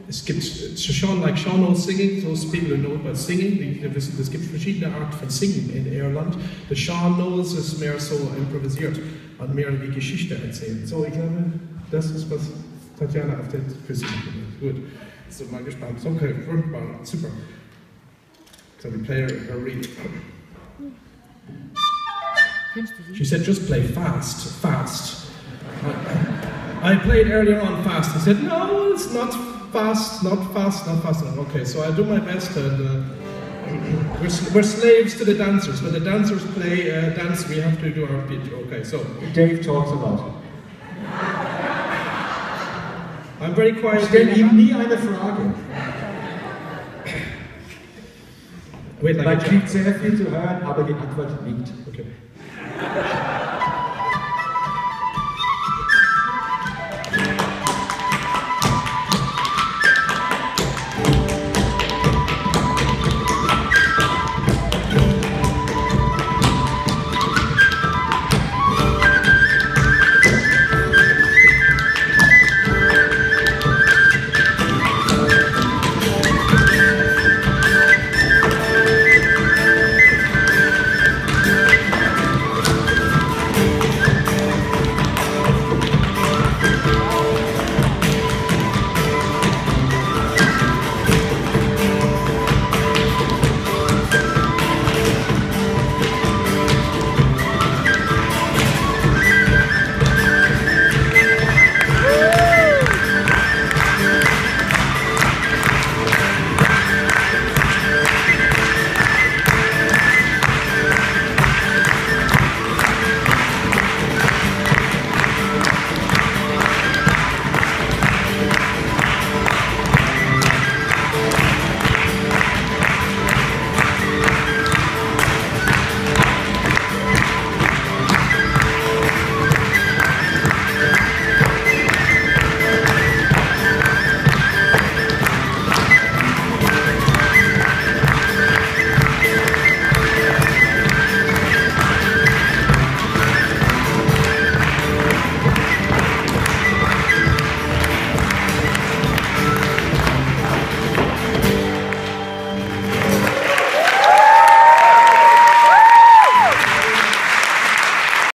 es gibt schon, like Shawno Singing, those people who know about singing, die wissen, es gibt verschiedene Arten von Singen in Irland. Der Shawnos ist mehr so improvisiert und mehr wie Geschichte erzählen. So, ich glaube, das ist, was Tatjana auf der für sie macht. Gut, so mal gespannt. Okay, wunderbar, super. So we play her read. She said, just play fast, fast. I played earlier on fast. I said, no, it's not fast, not fast, not fast enough. Okay, so I do my best, and we're slaves to the dancers. When the dancers play dance, we have to do our bit. Okay, so Dave talks a lot. I'm very quiet. Ich stelle ihm nie eine Frage. Man kriegt sehr viel zu hören, aber die Antwort nicht. Okay.